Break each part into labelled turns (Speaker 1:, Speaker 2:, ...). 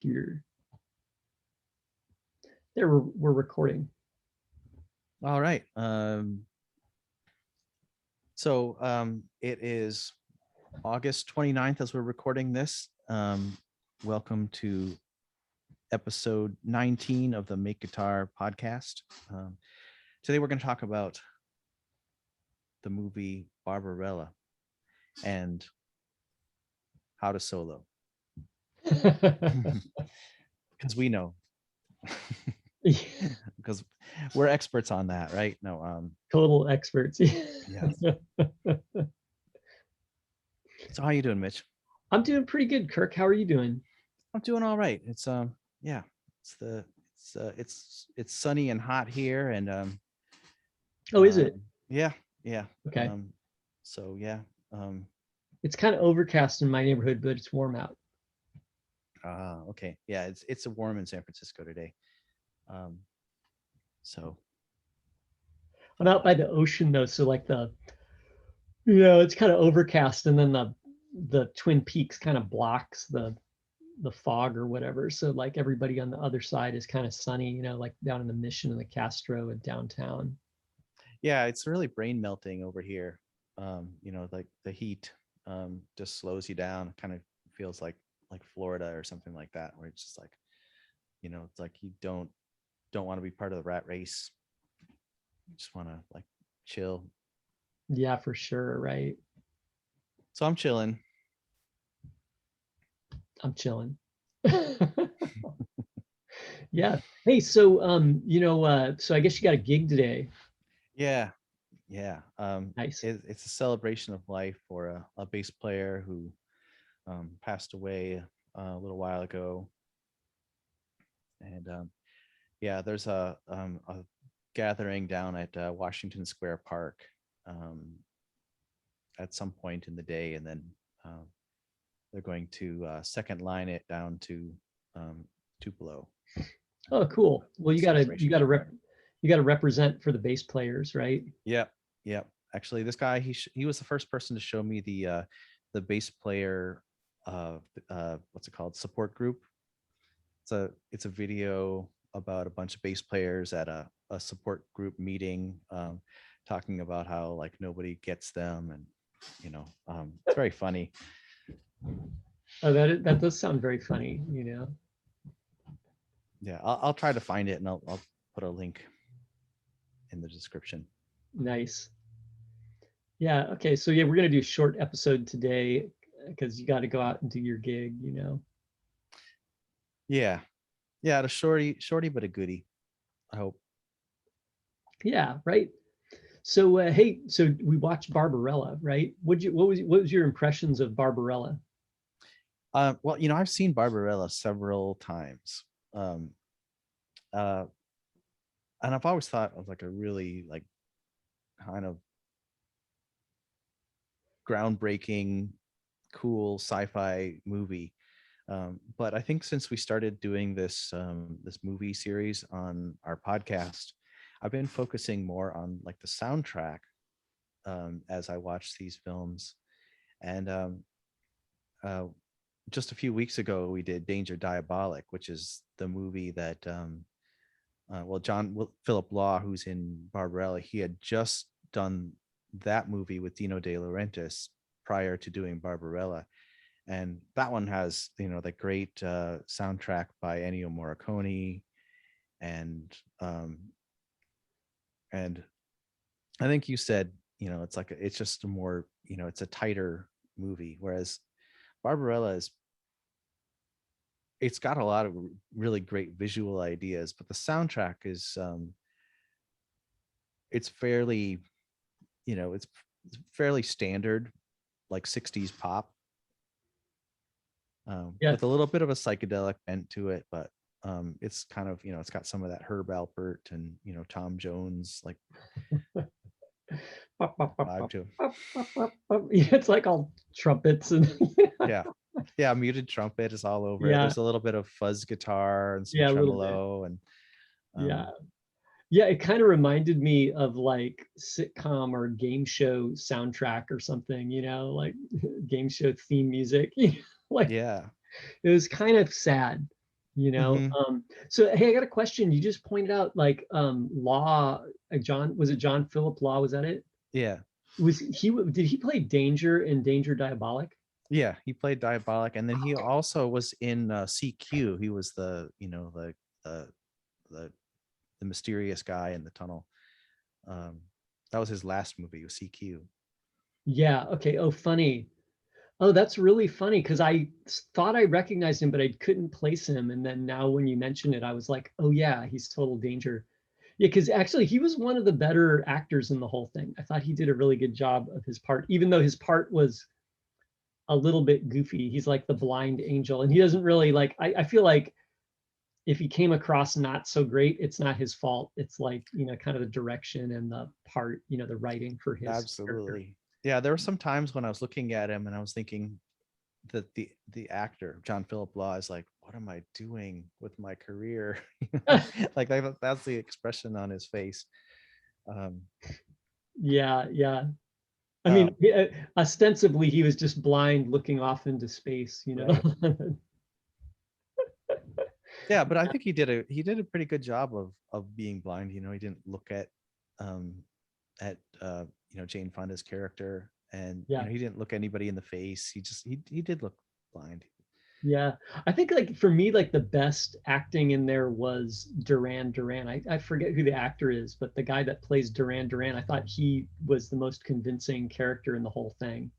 Speaker 1: There, we're recording.
Speaker 2: All right. So it is August 29th as we're recording this. Welcome to episode 19 of the MakeGuitar Podcast. Today we're going to talk about the movie Barbarella and how to solo. Because we know. Because we're experts on that, right? No,
Speaker 1: total experts.
Speaker 2: Yeah. So how you doing, Mitch?
Speaker 1: I'm doing pretty good, Kirk. How are you doing?
Speaker 2: I'm doing all right. It's yeah, it's sunny and hot here, and
Speaker 1: Oh, is it?
Speaker 2: Yeah.
Speaker 1: Okay.
Speaker 2: So yeah.
Speaker 1: It's kind of overcast in my neighborhood, but it's warm out.
Speaker 2: Okay. Yeah, it's warm in San Francisco today. So
Speaker 1: I'm out by the ocean though, so like it's kind of overcast, and then the Twin Peaks kind of blocks the fog or whatever. So like everybody on the other side is kind of sunny, like down in the Mission and the Castro and downtown.
Speaker 2: Yeah, it's really brain melting over here. Like the heat just slows you down. It kind of feels like Florida or something like that, where it's just like, it's like you don't want to be part of the rat race. You just want to like chill.
Speaker 1: Yeah, for sure. Right.
Speaker 2: So I'm chilling.
Speaker 1: Yeah. Hey, so so I guess you got a gig today.
Speaker 2: Yeah.
Speaker 1: Nice.
Speaker 2: It's a celebration of life for a bass player who passed away a little while ago. And yeah, there's a gathering down at Washington Square Park at some point in the day, and then they're going to second line it down to Tupelo.
Speaker 1: Oh, cool. Well, you gotta represent for the bass players, right?
Speaker 2: Yep. Actually, this guy he was the first person to show me the bass player what's it called, support group. It's a video about a bunch of bass players at a support group meeting, talking about how like nobody gets them, and it's very funny.
Speaker 1: Oh, that does sound very funny.
Speaker 2: Yeah, I'll try to find it, and I'll put a link in the description.
Speaker 1: Nice. Yeah. Okay. So yeah, we're gonna do a short episode today because you got to go out and do your gig.
Speaker 2: Yeah, the shorty but a goodie, I hope.
Speaker 1: Yeah. Right. So hey, so we watched Barbarella, right? What was your impressions of Barbarella?
Speaker 2: Well, I've seen Barbarella several times, and I've always thought of like a really like kind of groundbreaking, cool sci-fi movie. But I think since we started doing this movie series on our podcast, I've been focusing more on like the soundtrack as I watch these films. And just a few weeks ago, we did Danger Diabolic, which is the movie that John Philip Law, who's in Barbarella, he had just done that movie with Dino De Laurentiis prior to doing Barbarella. And that one has, the great soundtrack by Ennio Morricone. And I think you said, it's just a more, it's a tighter movie. Whereas Barbarella it's got a lot of really great visual ideas, but the soundtrack is, it's fairly, it's fairly standard, like 60s pop. With a little bit of a psychedelic bent to it, but it's kind of, it's got some of that Herb Alpert and Tom Jones like vibe to it.
Speaker 1: It's like all trumpets and
Speaker 2: yeah, muted trumpet is all over.
Speaker 1: Yeah.
Speaker 2: There's a little bit of fuzz guitar and some tremolo, and
Speaker 1: yeah, it kind of reminded me of like sitcom or game show soundtrack or something, like game show theme music. Like,
Speaker 2: yeah,
Speaker 1: it was kind of sad. you know.
Speaker 2: Hmm.
Speaker 1: So hey, I got a question. You just pointed out like Law, John, was it John Philip Law? Was that it?
Speaker 2: Yeah.
Speaker 1: Was he, did he play Danger in Danger Diabolic?
Speaker 2: Yeah, he played Diabolic, and then he also was in CQ. He was the, the the the mysterious guy in the tunnel. Um, that was his last movie, was CQ.
Speaker 1: Yeah. Okay. Oh, funny. Oh, that's really funny because I thought I recognized him, but I couldn't place him. And then now when you mention it, I was like, oh yeah, he's Total Danger. Yeah, because actually he was one of the better actors in the whole thing. I thought he did a really good job of his part, even though his part was a little bit goofy. He's like the blind angel, and he doesn't really like. I feel like if he came across not so great, it's not his fault. It's like, kind of the direction and the part, the writing for his character.
Speaker 2: Absolutely. Yeah, there were some times when I was looking at him and I was thinking that the actor John Philip Law is like, what am I doing with my career? Like that's the expression on his face. Um,
Speaker 1: Yeah, yeah. I mean,
Speaker 2: um,
Speaker 1: ostensibly he was just blind looking off into space.
Speaker 2: right. Yeah, but I think he did a pretty good job of being blind. He didn't look um Jane Fonda's character, and
Speaker 1: Yeah,
Speaker 2: he didn't look anybody in the face. He did look blind.
Speaker 1: yeah. I think like for me, like the best acting in there was Duran Duran. I forget who the actor is, but the guy that plays Duran Duran, I thought he was the most convincing character in the whole thing.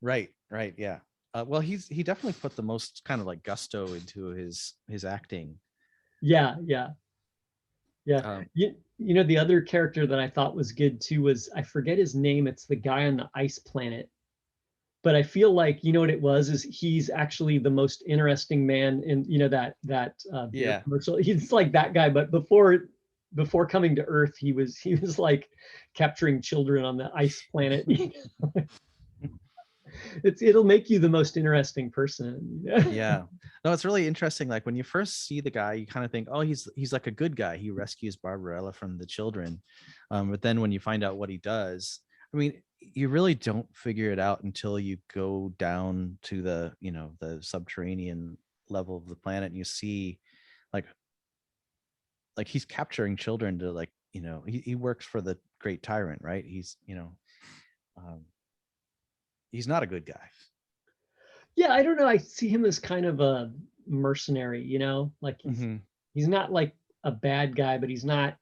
Speaker 2: Right, right, yeah. Well, he definitely put the most kind of like gusto into his acting.
Speaker 1: Yeah, yeah, yeah.
Speaker 2: Um,
Speaker 1: The other character that I thought was good too was, I forget his name. It's the guy on the ice planet. But I feel like, what it was is he's actually the most interesting man in, that beer
Speaker 2: yeah,
Speaker 1: commercial. He's like that guy, but before coming to Earth, he was like capturing children on the ice planet. It'll make you the most interesting person.
Speaker 2: yeah. No, it's really interesting. Like when you first see the guy, you kind of think, oh, he's like a good guy. He rescues Barbarella from the children. But then when you find out what he does, I mean, you really don't figure it out until you go down to the subterranean level of the planet and you see like he's capturing children to he works for the great tyrant, right? Um, he's not a good guy.
Speaker 1: Yeah, I don't know. I see him as kind of a mercenary, like
Speaker 2: Hmm.
Speaker 1: he's not like a bad guy, but he's not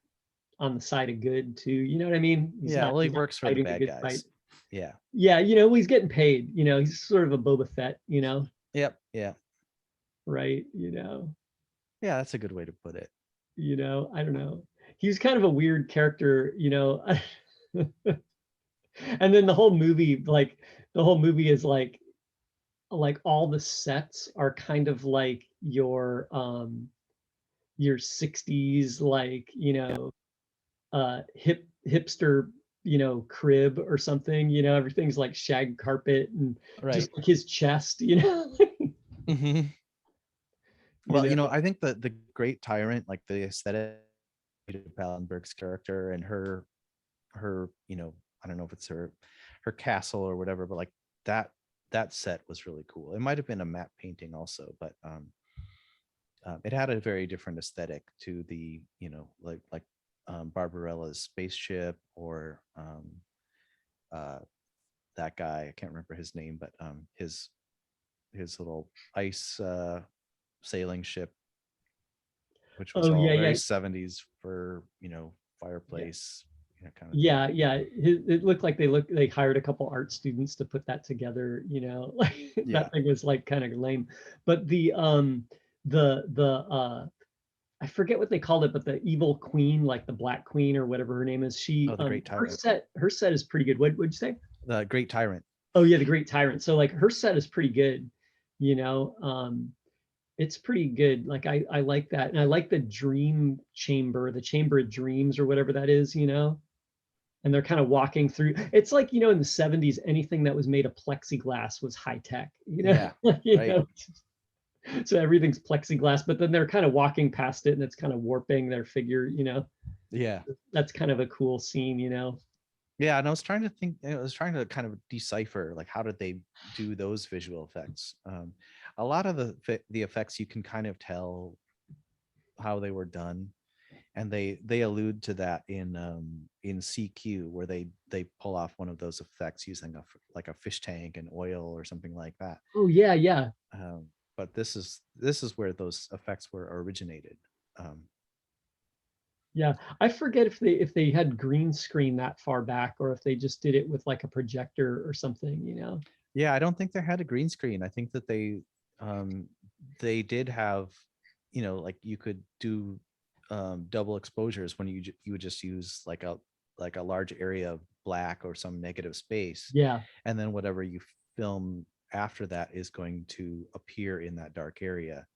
Speaker 1: on the side of good too. You know what I mean? He's
Speaker 2: Yeah,
Speaker 1: not
Speaker 2: well, he
Speaker 1: he's not
Speaker 2: works for the
Speaker 1: fighting a
Speaker 2: bad
Speaker 1: good fight.
Speaker 2: guys. Yeah.
Speaker 1: Yeah, he's getting paid. He's sort of a Boba Fett.
Speaker 2: Yep. Yeah.
Speaker 1: Right?
Speaker 2: Yeah, that's a good way to put it.
Speaker 1: I don't know. He's kind of a weird character. And then the whole movie is like all the sets are kind of like your 60s, like, hipster, crib or something. Everything's like shag carpet and just
Speaker 2: Right.
Speaker 1: like his chest.
Speaker 2: Hmm.
Speaker 1: You
Speaker 2: Well,
Speaker 1: know.
Speaker 2: I think the great tyrant, like the aesthetic of Pallenberg's character and her, I don't know if it's her castle or whatever, but like that set was really cool. It might have been a matte painting also, but it had a very different aesthetic to the, like Barbarella's spaceship or uh, that guy. I can't remember his name, but his little ice sailing ship, which was
Speaker 1: Oh
Speaker 2: all
Speaker 1: yeah,
Speaker 2: very
Speaker 1: yeah,
Speaker 2: 70s for
Speaker 1: yeah.
Speaker 2: fireplace, kind of thing.
Speaker 1: Yeah, yeah. It looked like they hired a couple art students to put that together. Like
Speaker 2: Yeah.
Speaker 1: that thing was like kind of lame. But the I forget what they called it, but the evil queen, like the Black Queen or whatever her name is,
Speaker 2: Oh, the great
Speaker 1: her
Speaker 2: tyrant.
Speaker 1: set is pretty good. What'd you say?
Speaker 2: The great tyrant.
Speaker 1: Oh yeah, the Great Tyrant. So like her set is pretty good. You know, um, it's pretty good. Like I like that, and I like the Dream Chamber, the Chamber of Dreams or whatever that is. And they're kind of walking through. It's like, in the 70s, anything that was made of plexiglass was high tech.
Speaker 2: Yeah.
Speaker 1: You
Speaker 2: Right.
Speaker 1: know, so everything's plexiglass, but then they're kind of walking past it and it's kind of warping their figure.
Speaker 2: Yeah.
Speaker 1: That's kind of a cool scene.
Speaker 2: Yeah, and I was trying to think. I was trying to kind of decipher like how did they do those visual effects. a lot of the effects you can kind of tell how they were done, and they allude to that in CQ, where they pull off one of those effects using like a fish tank and oil or something like that.
Speaker 1: Oh yeah, yeah.
Speaker 2: um, but this is where those effects were originated. um,
Speaker 1: Yeah, I forget if they had green screen that far back or if they just did it with like a projector or something, you know.
Speaker 2: yeah, I don't think they had a green screen. I think that um they did have, like you could do double exposures when you would just use like a large area of black or some negative space,
Speaker 1: Yeah.
Speaker 2: and then whatever you film after that is going to appear in that dark area.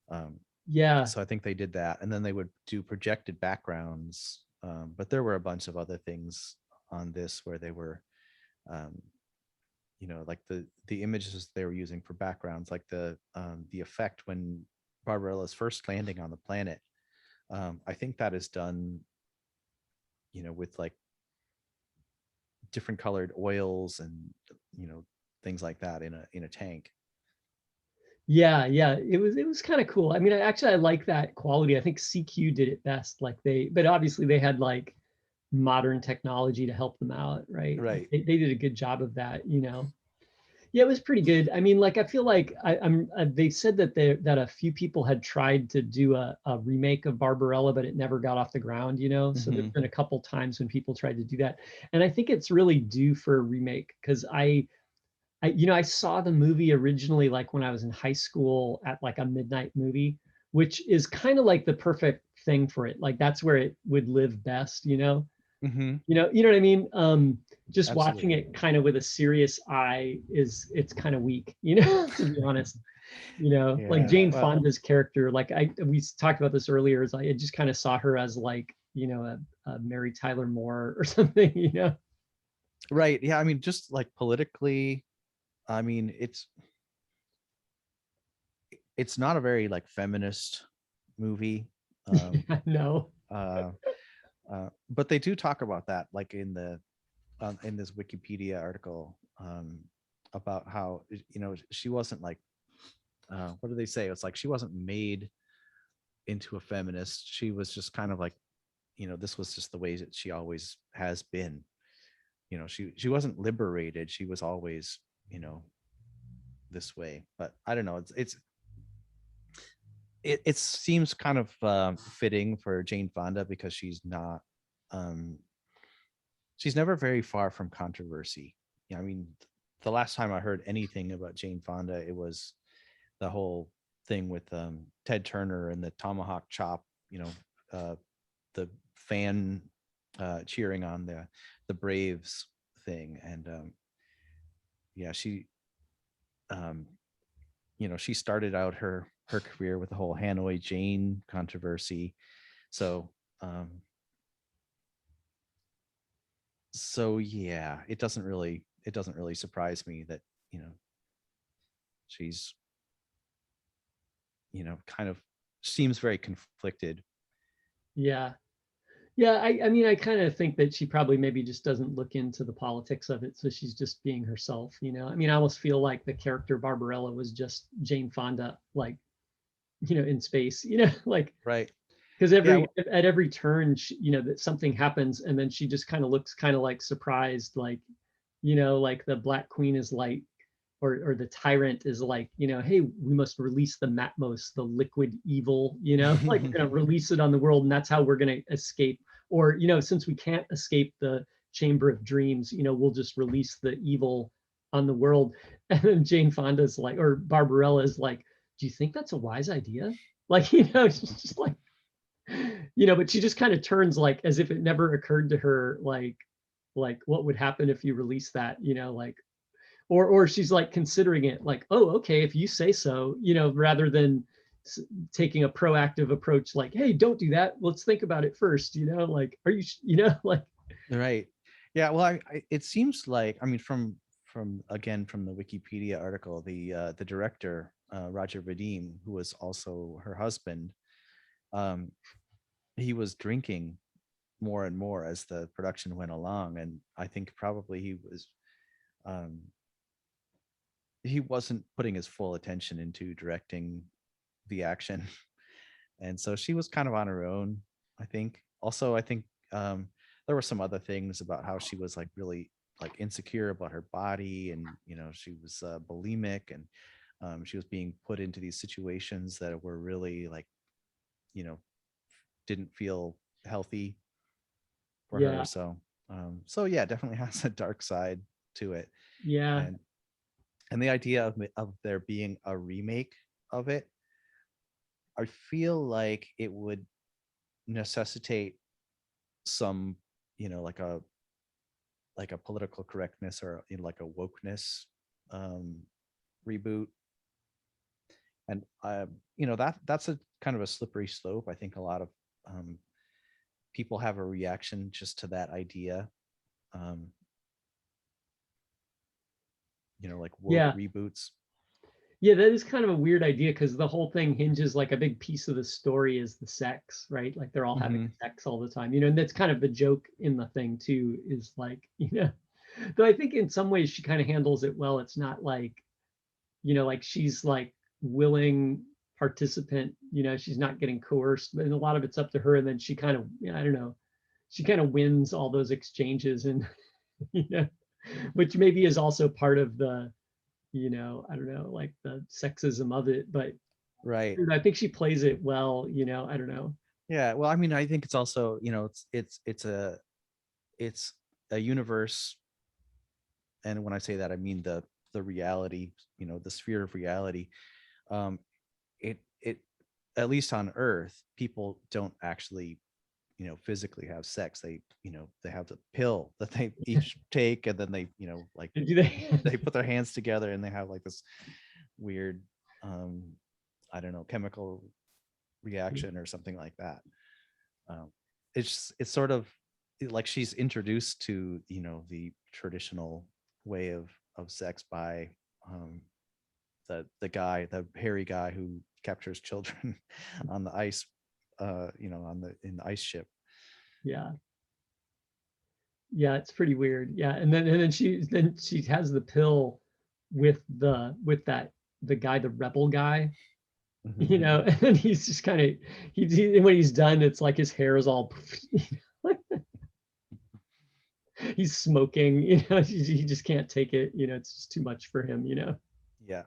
Speaker 2: um
Speaker 1: Yeah.
Speaker 2: so I think they did that, and then they would do projected backgrounds. But there were a bunch of other things on this where they were, um like the images they were using for backgrounds, like the effect when Barbarella's first landing on the planet. I think that is done, with like different colored oils and you know things like that in a tank.
Speaker 1: Yeah, yeah, it was kind of cool. I mean, I like that quality. I think CQ did it best. Like but obviously they had like modern technology to help them out, right? Like
Speaker 2: Right.
Speaker 1: they did a good job of that, you know. Yeah, it was pretty good. I mean, like I feel like they said that that a few people had tried to do a remake of Barbarella, but it never got off the ground, you know. So there's
Speaker 2: Hmm.
Speaker 1: been a couple times when people tried to do that, and I think it's really due for a remake because I saw the movie originally like when I was in high school at like a midnight movie, which is kind of like the perfect thing for it. Like that's where it would live best, you know.
Speaker 2: Hmm.
Speaker 1: You know what I mean? Just watching
Speaker 2: Absolutely.
Speaker 1: it kind of with a serious eye it's kind of weak, you know, to be honest. You know, like
Speaker 2: Yeah.
Speaker 1: Jane
Speaker 2: Well,
Speaker 1: Fonda's character, like we talked about this earlier, is I just kind of saw her as like, you know, a Mary Tyler Moore or something, you know.
Speaker 2: right. Yeah. I mean, just like politically, I mean, it's not a very like feminist movie. Um,
Speaker 1: No.
Speaker 2: uh, but they do talk about that, like in this Wikipedia article, about how she wasn't like, what do they say? It's like she wasn't made into a feminist. She was just kind of like, this was just the way that she always has been. She wasn't liberated. She was always, you know, this way. But I don't know. It seems kind of fitting for Jane Fonda because um, she's never very far from controversy. Yeah, I mean, the last time I heard anything about Jane Fonda, it was the whole thing with Ted Turner and the tomahawk chop. Uh, the fan cheering on the Braves thing, and yeah, um, she started out her career with the whole Hanoi Jane controversy. So um, so yeah, it doesn't really surprise me that you know she's kind of seems very conflicted.
Speaker 1: Yeah. Yeah, I mean, I kind of think that she probably maybe just doesn't look into the politics of it, so she's just being herself, you know. I mean, I almost feel like the character Barbarella was just Jane Fonda, like, you know, in space, you know, like
Speaker 2: Right.
Speaker 1: because
Speaker 2: Yeah.
Speaker 1: at every turn, you know, that something happens, and then she just kind of looks kind of like surprised, like, you know, like the Black Queen is like, or the tyrant is like, you know, hey, we must release the Matmos, the liquid evil, you know, like we're gonna release it on the world, and that's how we're gonna escape. Or, you know, since we can't escape the Chamber of Dreams, you know, we'll just release the evil on the world. And then Jane Fonda's like, or Barbarella is like, do you think that's a wise idea? Like, you know, it's just like, you know, but she just kind of turns like as if it never occurred to her, like what would happen if you release that, you know, like or she's like considering it like, oh, okay, if you say so, you know, rather than taking a proactive approach like, hey, don't do that, let's think about it first, you know, like, are you, you know, like,
Speaker 2: Right. Yeah. Well, it seems like, I mean, from again from the Wikipedia article, the director, Roger Vadim, who was also her husband, um, he was drinking more and more as the production went along, and I think probably he was, um, he wasn't putting his full attention into directing the action. And so she was kind of on her own, I think. Also, I think there were some other things about how she was like really like insecure about her body, and she was bulimic, and she was being put into these situations that were really like, you know, didn't feel healthy for her.
Speaker 1: Yeah.
Speaker 2: So yeah, definitely has a dark side to it.
Speaker 1: Yeah.
Speaker 2: And the idea of there being a remake of it, I feel like it would necessitate some, like a political correctness, or like a wokeness um, reboot. And that's a kind of a slippery slope. I think a lot of um, people have a reaction just to that idea. Um, like woke
Speaker 1: Yeah.
Speaker 2: reboots.
Speaker 1: Yeah, that is kind of a weird idea because the whole thing hinges, like a big piece of the story is the sex, right? Like they're all having
Speaker 2: Mm-hmm.
Speaker 1: sex all the time, and that's kind of the joke in the thing too, is like, though I think in some ways she kind of handles it well. It's not like, like she's like willing participant, she's not getting coerced, and a lot of it's up to her. And then she kind of, I don't know, she kind of wins all those exchanges, and, you know, which maybe is also part of the, I don't know, like the sexism of it, but
Speaker 2: Right.
Speaker 1: I think she plays it well, I don't know.
Speaker 2: Yeah. Well, I mean, I think it's also, it's a universe, and when I say that, I mean the reality, the sphere of reality. Um, it at least on Earth, people don't actually, physically have sex. They have the pill that they each take, and then they, like
Speaker 1: Do they?
Speaker 2: they put their hands together, and they have like this weird, um, I don't know, chemical reaction or something like that. Um, it's sort of like she's introduced to, the traditional way of sex by the hairy guy who captures children on the ice, in the ice ship.
Speaker 1: Yeah. Yeah, it's pretty weird. Yeah. And then she has the pill with that, the guy, the rebel guy,
Speaker 2: Mm-hmm.
Speaker 1: and then he's just kind of, when he's done, it's like his hair is all he's smoking, he just can't take it, it's just too much for him.
Speaker 2: Yeah.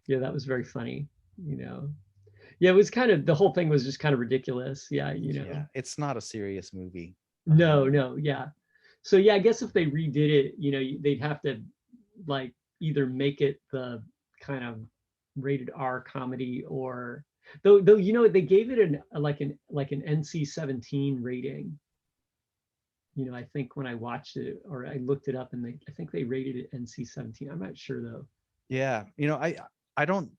Speaker 1: Yeah, that was very funny, you know. Yeah, it was kind of, the whole thing was just kind of ridiculous. Yeah.
Speaker 2: Yeah. It's not a serious movie.
Speaker 1: No, no, yeah. So yeah, I guess if they redid it, they'd have to like either make it the kind of rated R comedy, or though they gave it an NC-17 rating. I think when I watched it, or I looked it up, and I think they rated it NC-17. I'm not sure though.
Speaker 2: Yeah. I don't,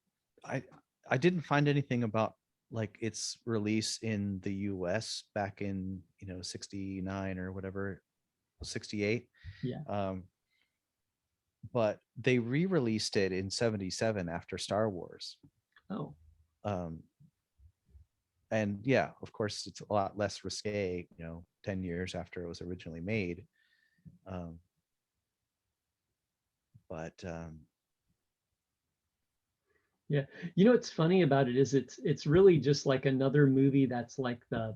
Speaker 2: I, I didn't find anything about like its release in the US back in, 69 or whatever, 68.
Speaker 1: Yeah.
Speaker 2: Um, but they re-released it in 77 after Star Wars.
Speaker 1: Oh.
Speaker 2: Um, and yeah, of course, it's a lot less risque, 10 years after it was originally made. Um, but
Speaker 1: Yeah. What's funny about it is it's really just like another movie that's like the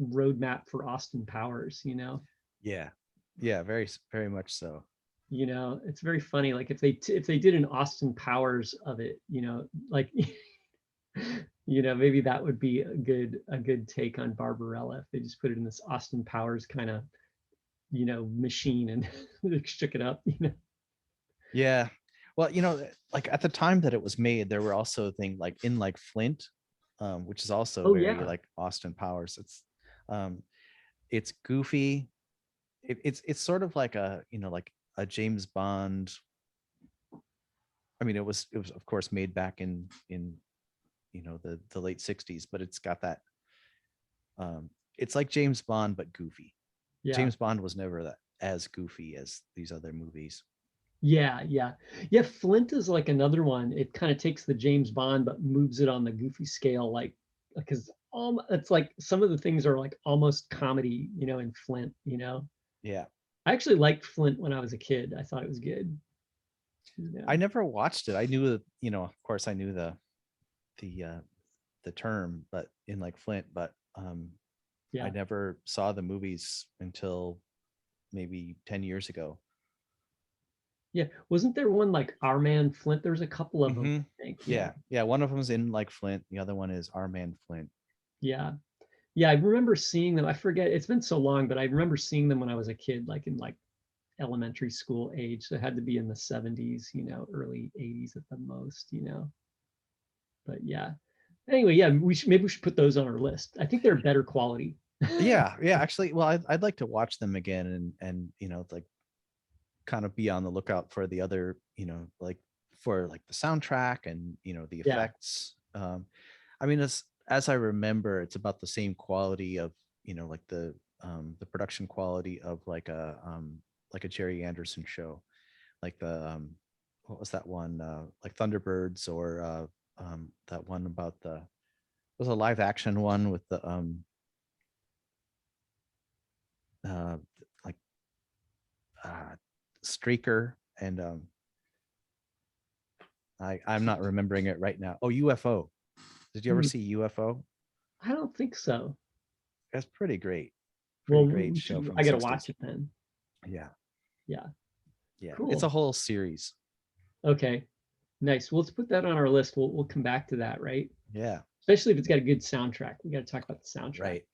Speaker 1: roadmap for Austin Powers.
Speaker 2: yeah, yeah, very, very much so.
Speaker 1: It's very funny. Like if they did an Austin Powers of it, like maybe that would be a good take on Barbarella, if they just put it in this Austin Powers kind of, machine, and shook it up.
Speaker 2: Yeah. Well, like at the time that it was made, there were also things like in like Flint, which is also
Speaker 1: Oh
Speaker 2: very
Speaker 1: yeah.
Speaker 2: like Austin Powers. Um, it's goofy. It's sort of like like a James Bond. I mean, it was of course made back in the late 60s, but it's got that. It's like James Bond but goofy.
Speaker 1: Yeah.
Speaker 2: James Bond was never that as goofy as these other movies.
Speaker 1: Yeah, yeah. Yeah, Flint is like another one. It kind of takes the James Bond but moves it on the goofy scale, like, because it's like some of the things are like almost comedy, in Flint.
Speaker 2: Yeah.
Speaker 1: I actually liked Flint when I was a kid. I thought it was good. Yeah.
Speaker 2: I never watched it. I knew that, of course I knew the the term, but in like Flint, but I
Speaker 1: Yeah.
Speaker 2: never saw the movies until maybe 10 years ago.
Speaker 1: Yeah. Wasn't there one like Our Man Flint? There's a couple of them,
Speaker 2: Hmm.
Speaker 1: I think. Yeah.
Speaker 2: Yeah. Yeah. One of them's in like Flint. The other one is Our Man Flint.
Speaker 1: Yeah. Yeah. I remember seeing them. I forget, it's been so long, but I remember seeing them when I was a kid, like in like elementary school age. So it had to be in the 70s, early 80s at the most. But yeah. Anyway, yeah, maybe we should put those on our list. I think they're better quality.
Speaker 2: Yeah. Yeah. Actually, well, I'd like to watch them again and, like kind of be on the lookout for the other, like for like the soundtrack and, the
Speaker 1: Yeah.
Speaker 2: effects. I mean, as I remember, it's about the same quality of, like the production quality of like a Jerry Anderson show, like the what was that one, like Thunderbirds, or that one about the was a live action one with the uh like uh Streaker and I'm not remembering it right now. Oh, UFO. Did you ever
Speaker 1: Hmm,
Speaker 2: see UFO?
Speaker 1: I don't think so.
Speaker 2: That's pretty great. Pretty
Speaker 1: Well,
Speaker 2: great show from
Speaker 1: I
Speaker 2: the
Speaker 1: got to watch
Speaker 2: 60s.
Speaker 1: it then.
Speaker 2: Yeah.
Speaker 1: Yeah.
Speaker 2: Yeah. It's a
Speaker 1: Cool.
Speaker 2: whole series.
Speaker 1: Okay. Nice. Well, let's put that on our list. We'll come back to that, right?
Speaker 2: Yeah.
Speaker 1: Especially if it's got a good soundtrack. We got to talk about the soundtrack.
Speaker 2: Right.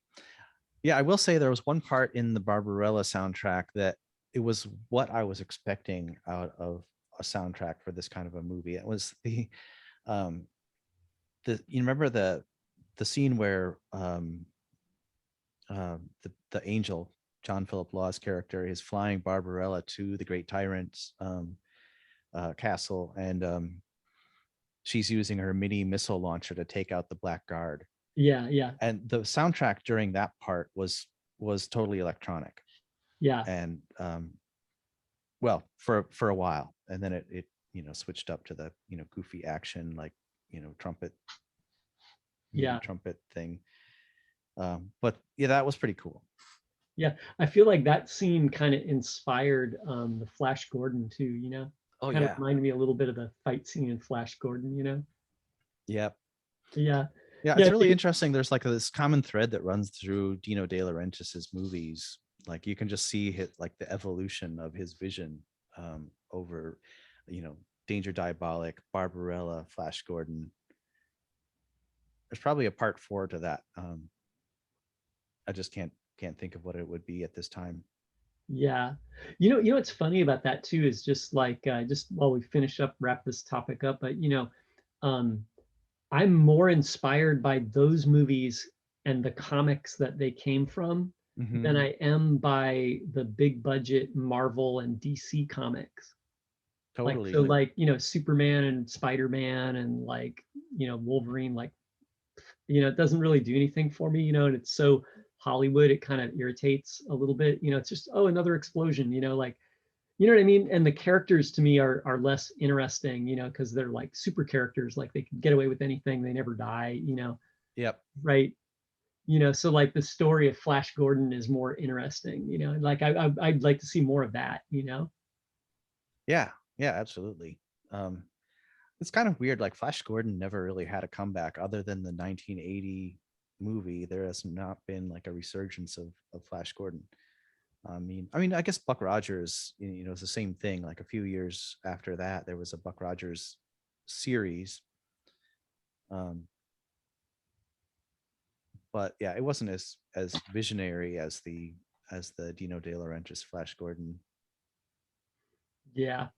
Speaker 2: Yeah, I will say there was one part in the Barbarella soundtrack that it was what I was expecting out of a soundtrack for this kind of a movie. It was um you remember the scene where the angel, John Philip Law's character, is flying Barbarella to the Great Tyrant's castle, and she's using her mini missile launcher to take out the Black Guard.
Speaker 1: Yeah. Yeah.
Speaker 2: And the soundtrack during that part was totally electronic,
Speaker 1: Yeah.
Speaker 2: and well, for a while, and then it switched up to the goofy action, like trumpet, MIDI
Speaker 1: Yeah.
Speaker 2: trumpet thing. But yeah, that was pretty cool.
Speaker 1: Yeah. I feel like that scene kind of inspired the Flash Gordon too.
Speaker 2: Oh
Speaker 1: Kind of
Speaker 2: yeah.
Speaker 1: reminded me a little bit of the fight scene in Flash Gordon.
Speaker 2: Yeah.
Speaker 1: Yeah.
Speaker 2: Yeah,
Speaker 1: Yeah.
Speaker 2: it's really interesting. There's like this common thread that runs through Dino De Laurentiis's movies. Like you can just see like the evolution of his vision over, you know, Danger Diabolic, Barbarella, Flash Gordon. There's probably a part 4 to that. I just can't think of what it would be at this time.
Speaker 1: Yeah. What's funny about that too is just like just while we finish up, wrap this topic up, but um I'm more inspired by those movies and the comics that they came from
Speaker 2: Mm-hmm.
Speaker 1: than I am by the big budget Marvel and DC comics. Like so
Speaker 2: Totally.
Speaker 1: like, Superman and Spider-Man and like, Wolverine, like, it doesn't really do anything for me, and it's so Hollywood, it kind of irritates a little bit. It's just, oh, another explosion, like, you know what I mean? And the characters to me are less interesting, because they're like super characters, like they can get away with anything, they never die.
Speaker 2: Yep.
Speaker 1: Right? So like the story of Flash Gordon is more interesting, like I'd like to see more of that.
Speaker 2: Yeah. Yeah, absolutely. It's kind of weird. Like Flash Gordon never really had a comeback other than the 1980 movie. There has not been like a resurgence of Flash Gordon. I guess Buck Rogers, it's the same thing. Like a few years after that, there was a Buck Rogers series. Um, but yeah, it wasn't as visionary as the Dino De Laurentiis Flash Gordon.
Speaker 1: Yeah.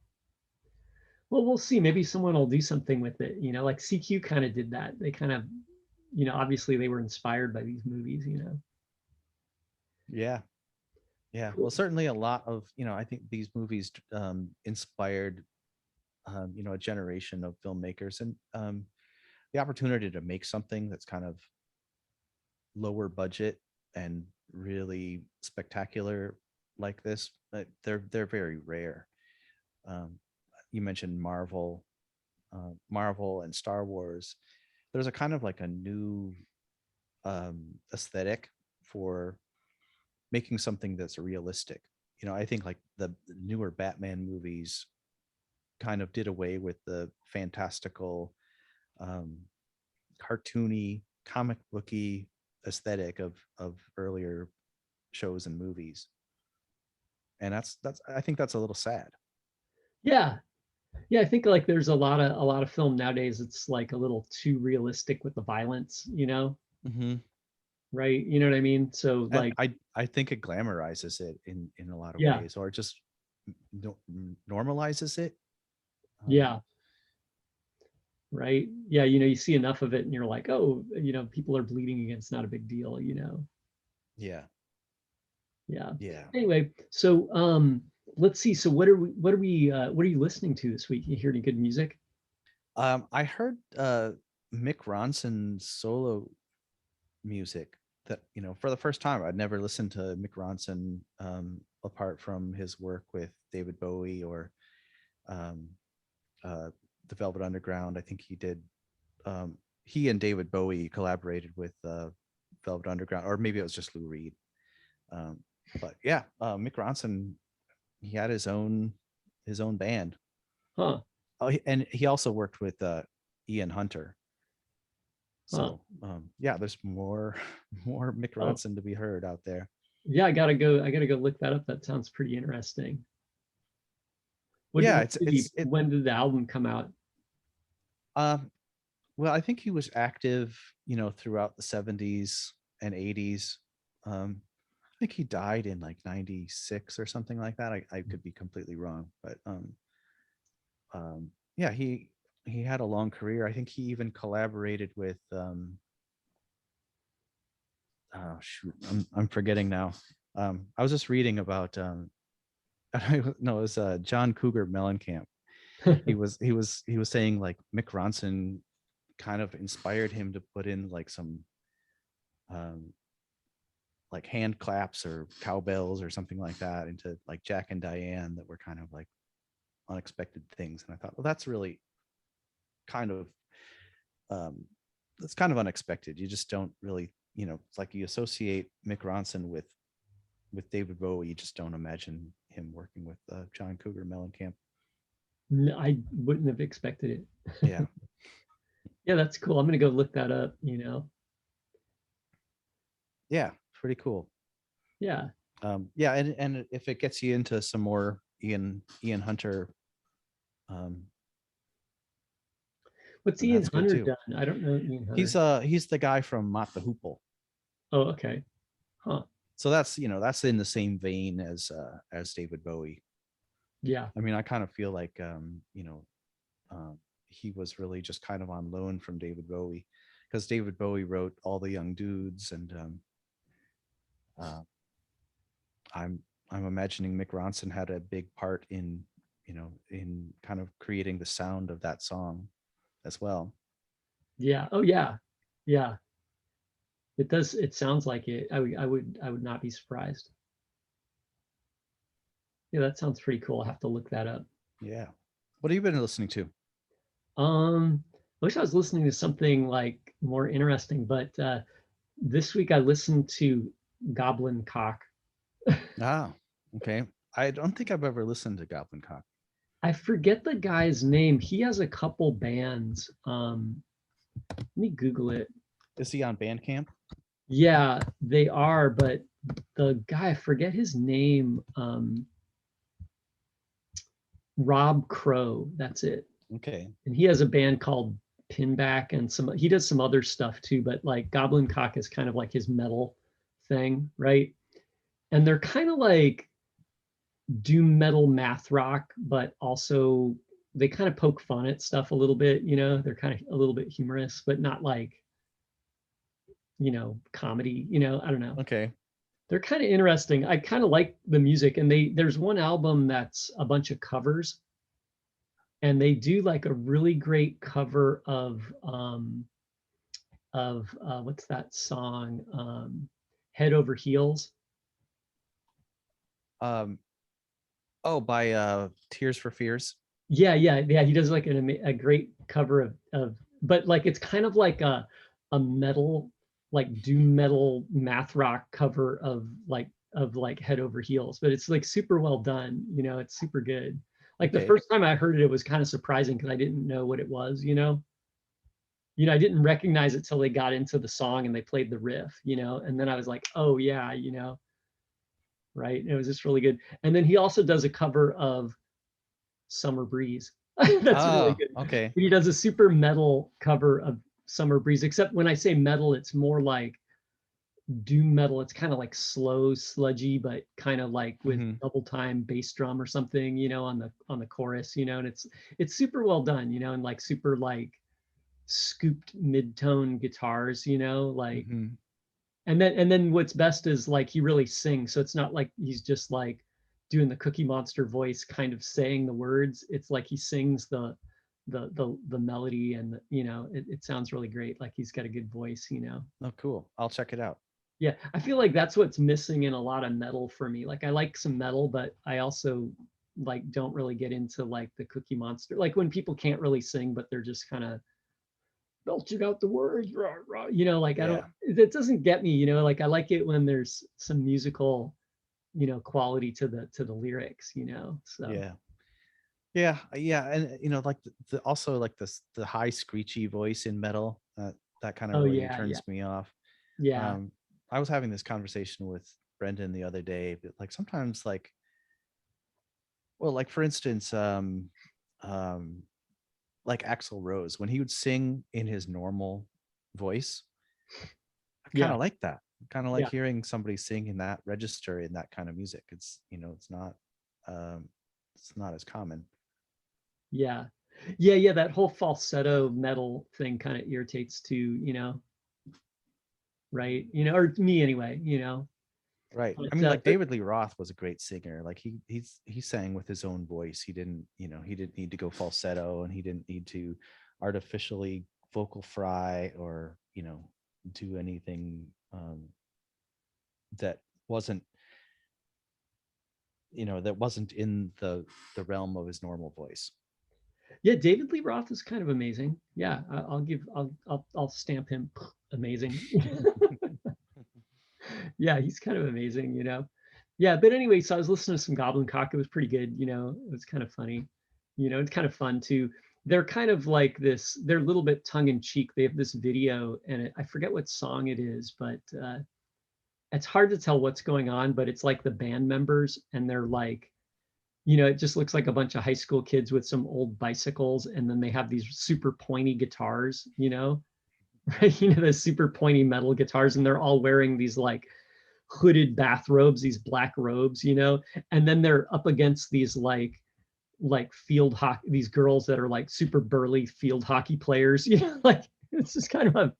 Speaker 1: Well, we'll see. Maybe someone will do something with it. Like CQ kind of did that. They kind of, obviously they were inspired by these movies.
Speaker 2: Yeah, yeah. Well,
Speaker 1: Cool.
Speaker 2: certainly a lot of I think these movies inspired a generation of filmmakers, and the opportunity to make something that's kind of lower budget and really spectacular like this, they're very rare. um, you mentioned Marvel and Star Wars. There's a kind of like a new aesthetic for making something that's realistic. I think like the newer Batman movies kind of did away with the fantastical, um, cartoony, comic booky aesthetic of earlier shows and movies. And that's I think that's a little sad.
Speaker 1: Yeah. Yeah, I think like there's a lot of film nowadays. It's like a little too realistic with the violence,
Speaker 2: Hmm.
Speaker 1: right? You know what I mean? So
Speaker 2: And
Speaker 1: like,
Speaker 2: I think it glamorizes it in a lot of
Speaker 1: yeah,
Speaker 2: ways, or just normalizes it. Um,
Speaker 1: yeah, right. Yeah, you see enough of it and you're like, oh, people are bleeding again. It's not a big deal.
Speaker 2: yeah,
Speaker 1: Yeah.
Speaker 2: yeah.
Speaker 1: Anyway, so let's see. So what are you listening to this week? You hear any good music?
Speaker 2: I heard Mick Ronson's solo music that, for the first time. I'd never listened to Mick Ronson, apart from his work with David Bowie or um, uh, the Velvet Underground. I think he and David Bowie collaborated with Velvet Underground, or maybe it was just Lou Reed. Um, but yeah, Mick Ronson, he had his own band.
Speaker 1: Huh?
Speaker 2: Oh, and he also worked with Ian Hunter.
Speaker 1: Huh?
Speaker 2: So yeah, there's more more Mick
Speaker 1: Oh,
Speaker 2: Ronson to be heard out there.
Speaker 1: yeah. I gotta go look that up. That sounds pretty interesting. What,
Speaker 2: Yeah,
Speaker 1: when
Speaker 2: it's
Speaker 1: did he,
Speaker 2: it's it.
Speaker 1: when did the album come out?
Speaker 2: Um, well, I think he was active, throughout the 70s and 80s. I think he died in like 96 or something like that. I could be completely wrong, but yeah, he had a long career. I think he even collaborated with oh shoot, I'm forgetting now. I was just reading about no, it was John Cougar Mellencamp. He was saying like Mick Ronson kind of inspired him to put in like some um like hand claps or cowbells or something like that into like Jack and Diane, that were kind of like unexpected things. And I thought, well, that's really kind of um that's kind of unexpected. You just don't really, it's like you associate Mick Ronson with David Bowie. You just don't imagine him working with John Cougar Mellencamp.
Speaker 1: I wouldn't have expected it.
Speaker 2: Yeah,
Speaker 1: Yeah, that's cool. I'm gonna go look that up.
Speaker 2: yeah, pretty cool.
Speaker 1: Yeah.
Speaker 2: Yeah, and if it gets you into some more Ian Hunter, um,
Speaker 1: What's
Speaker 2: then
Speaker 1: Ian
Speaker 2: that's good
Speaker 1: Hunter
Speaker 2: too.
Speaker 1: done? I don't know Ian
Speaker 2: He's
Speaker 1: Hunter.
Speaker 2: uh he's the guy from Mott the Hoople.
Speaker 1: Oh, okay. Huh.
Speaker 2: So that's in the same vein as David Bowie.
Speaker 1: Yeah.
Speaker 2: I mean, I kind of feel like he was really just kind of on loan from David Bowie, because David Bowie wrote All the Young Dudes, and uh, I'm I'm imagining Mick Ronson had a big part in kind of creating the sound of that song as well.
Speaker 1: Yeah. Oh, yeah. Yeah. It does. It sounds like it. I would not be surprised. Yeah, that sounds pretty cool. I'll have to look that up.
Speaker 2: Yeah. What have you been listening to?
Speaker 1: I wish I was listening to something like more interesting, but this week I listened to Goblin Cock.
Speaker 2: Ah, okay. I don't think I've ever listened to Goblin Cock.
Speaker 1: I forget the guy's name. He has a couple bands. Let me Google it.
Speaker 2: Is he on Bandcamp?
Speaker 1: Yeah, they are, but the guy, I forget his name. Rob Crow, that's it.
Speaker 2: Okay.
Speaker 1: And he has a band called Pinback, and he does some other stuff too, but like Goblin Cock is kind of like his metal thing, right? And they're kind of like doom metal math rock, but also they kind of poke fun at stuff a little bit. They're kind of a little bit humorous, but not like, comedy. I don't know.
Speaker 2: Okay.
Speaker 1: They're kind of interesting. I kind of like the music, and there's one album that's a bunch of covers, and they do like a really great cover of what's that song? Head Over Heels.
Speaker 2: Um. Oh, by Tears for Fears.
Speaker 1: Yeah, yeah, yeah. He does like a great cover of, but like it's kind of like a metal, like doom metal math rock cover of like Head Over Heels, but it's like super well done. It's super good. Like the
Speaker 2: Okay.
Speaker 1: first time I heard it, it was kind of surprising because I didn't know what it was, you know. I didn't recognize it till they got into the song and they played the riff, and then I was like, oh yeah, right. And it was just really good. And then he also does a cover of Summer Breeze. That's really
Speaker 2: Oh,
Speaker 1: good.
Speaker 2: okay.
Speaker 1: He does a super metal cover of Summer Breeze, except when I say metal, it's more like doom metal. It's kind of like slow, sludgy, but kind of like with
Speaker 2: Hmm.
Speaker 1: double time bass drum or something, on the chorus, and it's super well done, and like super like scooped mid-tone guitars, like,
Speaker 2: Hmm.
Speaker 1: and then what's best is like he really sings, so it's not like he's just like doing the Cookie Monster voice kind of saying the words. It's like he sings the melody, and it sounds really great, like he's got a good voice.
Speaker 2: Oh, cool. I'll check it out.
Speaker 1: Yeah, I feel like that's what's missing in a lot of metal for me. Like I like some metal, but I also like don't really get into like the Cookie Monster, like when people can't really sing but they're just kind of belching out the words, rah, rah, like I don't,
Speaker 2: Yeah.
Speaker 1: it doesn't get me, like I like it when there's some musical, quality to the lyrics, so.
Speaker 2: Yeah. Yeah. Yeah. And like also like the high screechy voice in metal, that kind of
Speaker 1: Oh
Speaker 2: really
Speaker 1: yeah, yeah,
Speaker 2: turns me off.
Speaker 1: yeah,
Speaker 2: Um, I was having this conversation with Brendan the other day, but like sometimes like, well, like for instance, um, like Axl Rose, when he would sing in his normal voice, I kind
Speaker 1: yeah,
Speaker 2: of like that. Kind of like
Speaker 1: yeah,
Speaker 2: hearing somebody sing in that register in that kind of music. Um, it's not as common.
Speaker 1: yeah, yeah, that whole falsetto metal thing kind of irritates too, right, or me anyway,
Speaker 2: Right. I
Speaker 1: but
Speaker 2: mean, like David Lee Roth was a great singer. Like he sang with his own voice. He didn't need to go falsetto, and he didn't need to artificially vocal fry or, do anything that wasn't, that wasn't in the realm of his normal voice.
Speaker 1: yeah, David Lee Roth is kind of amazing. Yeah, I'll stamp him amazing. Yeah, he's kind of amazing, Yeah, but anyway, so I was listening to some Goblin Cock. It was pretty good, It was kind of funny, It's kind of fun too. They're kind of like this. They're a little bit tongue in cheek. They have this video, and I forget what song it is, but it's hard to tell what's going on. But it's like the band members, and they're like, it just looks like a bunch of high school kids with some old bicycles, and then they have these super pointy guitars, right? Those super pointy metal guitars, and they're all wearing these like hooded bathrobes, these black robes, and then they're up against these like field hockey, these girls that are like super burly field hockey players, like it's just kind of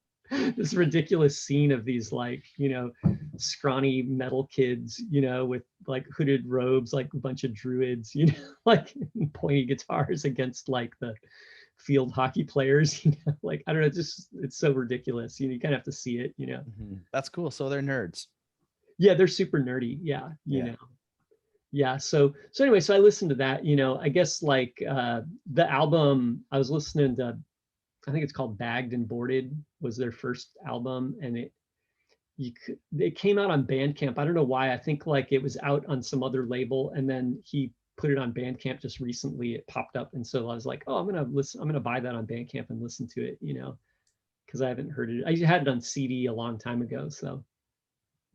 Speaker 1: this ridiculous scene of these like, scrawny metal kids, with like hooded robes, like a bunch of druids, like pointy guitars against like the field hockey players, like I don't know, it's so ridiculous. You kind of have to see it.
Speaker 2: Mhm. That's cool. So they're nerds.
Speaker 1: Yeah, they're super nerdy. Yeah,
Speaker 2: Yeah.
Speaker 1: yeah. So anyway, so I listened to that. I guess like the album I was listening to, I think it's called Bagged and Boarded, was their first album, and it came out on Bandcamp. I don't know why. I think like it was out on some other label, and then he put it on Bandcamp just recently. It popped up, and so I was like, oh, I'm gonna buy that on Bandcamp and listen to it. Because I haven't heard it. I had it on CD a long time ago, so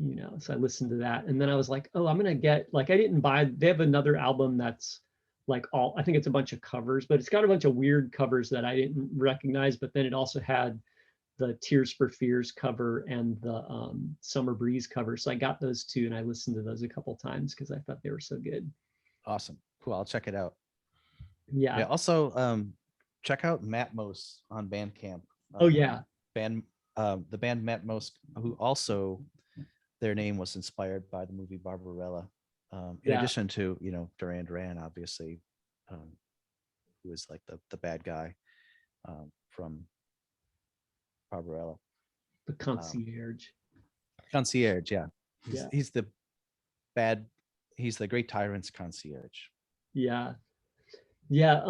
Speaker 1: I listened to that, and then I was like, oh, I'm gonna get, like, I didn't buy, they have another album that's like all, I think it's a bunch of covers, but it's got a bunch of weird covers that I didn't recognize. But then it also had the Tears for Fears cover and the Summer Breeze cover, so I got those two and I listened to those a couple times because I thought they were so good.
Speaker 2: Awesome. Cool. I'll check it out. Yeah.
Speaker 1: Yeah.
Speaker 2: Also, check out Matmos on Bandcamp.
Speaker 1: Oh
Speaker 2: Um,
Speaker 1: yeah.
Speaker 2: band, the band Matmos, who also their name was inspired by the movie Barbarella. In
Speaker 1: Yeah.
Speaker 2: addition to, Duran Duran, obviously, who is like the bad guy from Barbarella.
Speaker 1: The
Speaker 2: Um,
Speaker 1: Concierge.
Speaker 2: Concierge, yeah,
Speaker 1: Yeah.
Speaker 2: he's the bad, he's the great tyrant's concierge.
Speaker 1: Yeah. Yeah.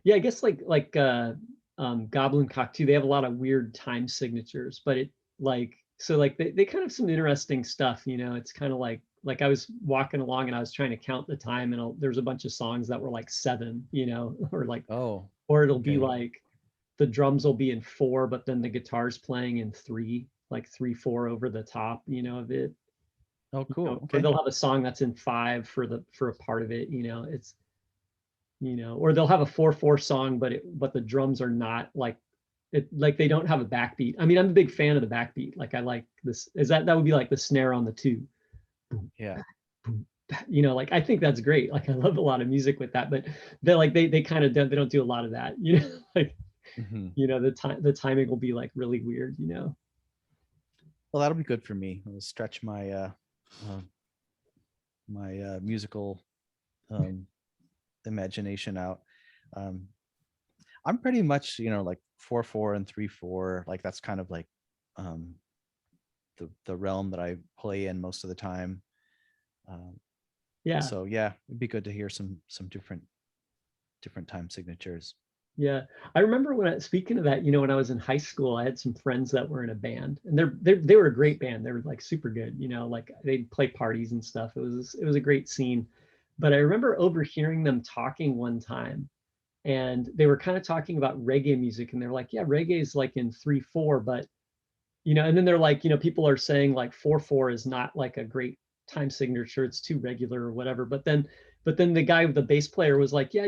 Speaker 1: Yeah, I guess Goblin Cock too, they have a lot of weird time signatures, but it like, so like they kind of have some interesting stuff, it's kind of like like I was walking along and I was trying to count the time, and there's a bunch of songs that were like 7, or like,
Speaker 2: Oh,
Speaker 1: or it'll be
Speaker 2: okay.
Speaker 1: like the drums will be in 4, but then the guitar's playing in 3, like 3/4 over the top, of it.
Speaker 2: Oh, cool.
Speaker 1: Or
Speaker 2: Okay.
Speaker 1: they'll have a song that's in 5 for a part of it. It's or they'll have a 4/4 song, but the drums are not like it, like they don't have a backbeat. I mean, I'm a big fan of the backbeat. Like I like this. Is that would be like the snare on the 2. Boom,
Speaker 2: Yeah.
Speaker 1: boom, like I think that's great. Like I love a lot of music with that, but they kind of don't, they don't do a lot of that. Like
Speaker 2: Hmm.
Speaker 1: the timing will be like really weird.
Speaker 2: Well, that'll be good for me. It'll stretch uh my musical um imagination out. Um, I'm pretty much, like 4/4 and 3/4. Like that's kind of like um, the realm that I play in most of the time. Um,
Speaker 1: Yeah.
Speaker 2: so yeah, it'd be good to hear some different time signatures.
Speaker 1: Yeah, I remember speaking of that, when I was in high school, I had some friends that were in a band, and they were a great band. They were like super good, like they'd play parties and stuff. It was a great scene. But I remember overhearing them talking one time, and they were kind of talking about reggae music, and they're like, "Yeah, reggae is like in 3/4, but and then they're like, people are saying like 4/4 is not like a great time signature; it's too regular or whatever." But then the guy, the bass player, was like, "Yeah,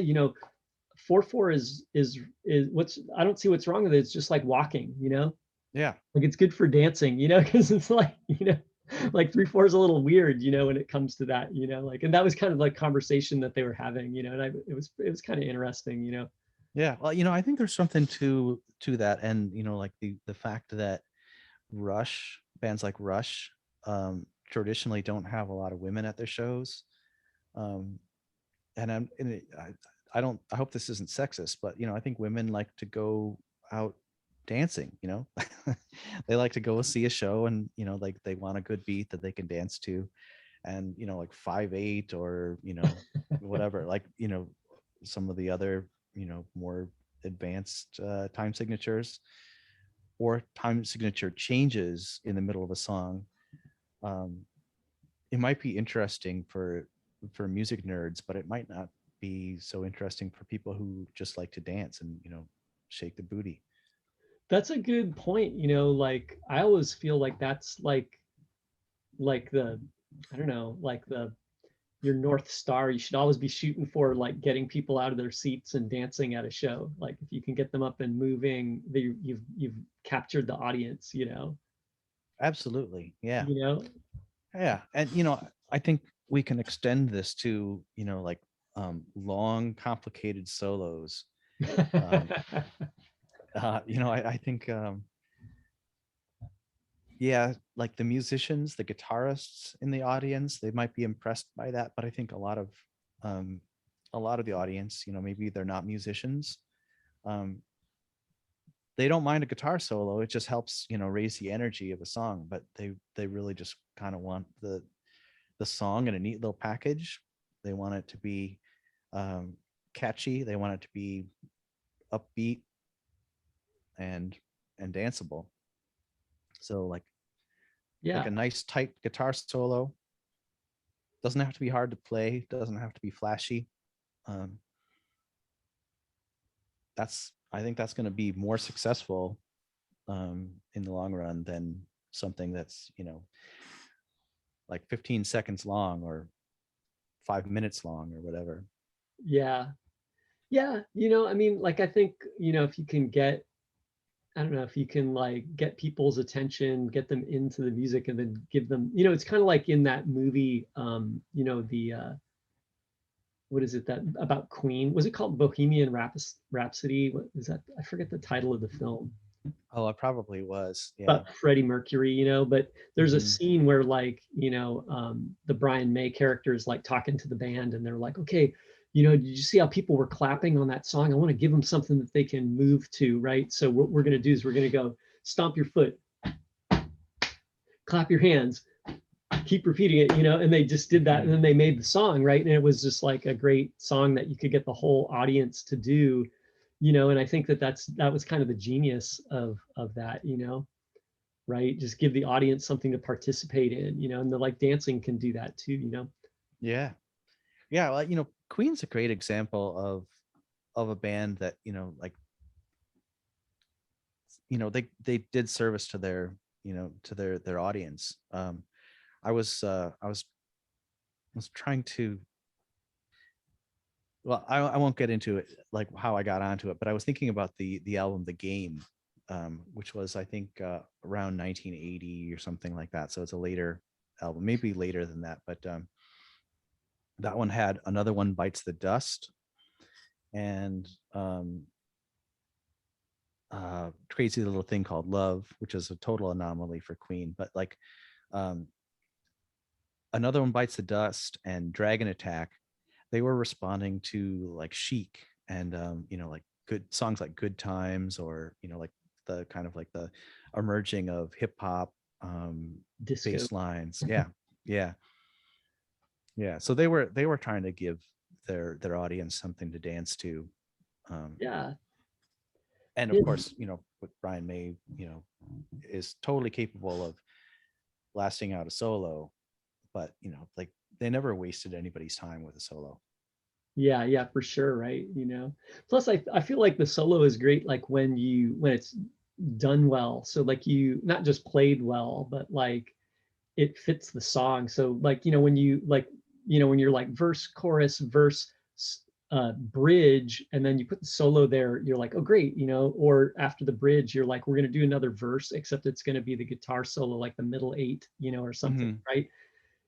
Speaker 1: 4/4 is what's, I don't see what's wrong with it. It's just like walking.
Speaker 2: Yeah,
Speaker 1: Like it's good for dancing, because it's like 3/4 is a little weird, when it comes to that, like, and that was kind of like conversation that they were having, and it was kind of interesting.
Speaker 2: yeah. Well, I think there's something to that, and like the fact that bands like Rush, traditionally don't have a lot of women at their shows. Um, and I don't, I hope this isn't sexist, but I think women like to go out dancing. They like to go see a show, and like they want a good beat that they can dance to, and like 5/8 or whatever, like some of the other more advanced time signatures or time signature changes in the middle of a song. um, it might be interesting for music nerds, but it might not be so interesting for people who just like to dance and shake the booty.
Speaker 1: That's a good point. Like I always feel like that's like the, I don't know, like the your North Star. You should always be shooting for like getting people out of their seats and dancing at a show. Like if you can get them up and moving, you've captured the audience.
Speaker 2: Absolutely. Yeah.
Speaker 1: You know?
Speaker 2: Yeah. And I think we can extend this to like long complicated solos. um I think yeah, like the musicians, the guitarists in the audience, they might be impressed by that, but I think um a lot of the audience, maybe they're not musicians. um they don't mind a guitar solo. It just helps raise the energy of a song, but they really just kind of want the song in a neat little package. They want it to be um catchy, they want it to be upbeat and danceable. So like
Speaker 1: Yeah.
Speaker 2: a nice tight guitar solo doesn't have to be hard to play, doesn't have to be flashy. um that's I think that's going to be more successful in the long run than something that's like 15 seconds long or 5 minutes long or whatever.
Speaker 1: Yeah. Yeah. I mean, like I think, if you can get, I don't know, if you can like get people's attention, get them into the music, and then give them, it's kind of like in that movie, the what is it that about Queen? Was it called Bohemian Rhapsody? What is that? I forget the title of the film.
Speaker 2: Oh, it probably was. Yeah.
Speaker 1: About Freddie Mercury. But there's a
Speaker 2: Hmm.
Speaker 1: scene where like, the Brian May character is like talking to the band, and they're like, okay, did you see how people were clapping on that song? I want to give them something that they can move to, right? So what we're going to do is we're going to go stomp your foot, clap your hands, keep repeating it. And they just did that, and then they made the song, right? And it was just like a great song that you could get the whole audience to do. And I think that was kind of the genius of that. right? Just give the audience something to participate in, and the like dancing can do that too.
Speaker 2: Yeah. Yeah. Well, Queen's a great example of a band that, like, they did service to their audience. I was trying to, well, I won't get into it, like how I got onto it, but I was thinking about the album The Game, which was, I think, around 1980 or something like that. So it's a later album, maybe later than that, but that one had Another One Bites the Dust, and Crazy Little Thing Called Love, which is a total anomaly for Queen, but like, um, Another One Bites the Dust and Dragon Attack, they were responding to like Chic and, like good songs like Good Times, or like the kind of like the emerging of hip hop,
Speaker 1: Disco.
Speaker 2: bass lines. Yeah, yeah, yeah. So they were trying to give their audience something to dance to, um,
Speaker 1: Yeah.
Speaker 2: and of
Speaker 1: Yeah.
Speaker 2: course, with Brian May, is totally capable of blasting out a solo, but like, they never wasted anybody's time with a solo.
Speaker 1: Yeah, yeah, for sure, right? Plus I feel like the solo is great like when it's done well. So like you not just played well, but like it fits the song. So like, when you like, when you're like verse, chorus, verse, bridge, and then you put the solo there, you're like, oh great, or after the bridge, you're like, we're gonna do another verse, except it's gonna be the guitar solo, like the middle eight, or something,
Speaker 2: Mm-hmm.
Speaker 1: right?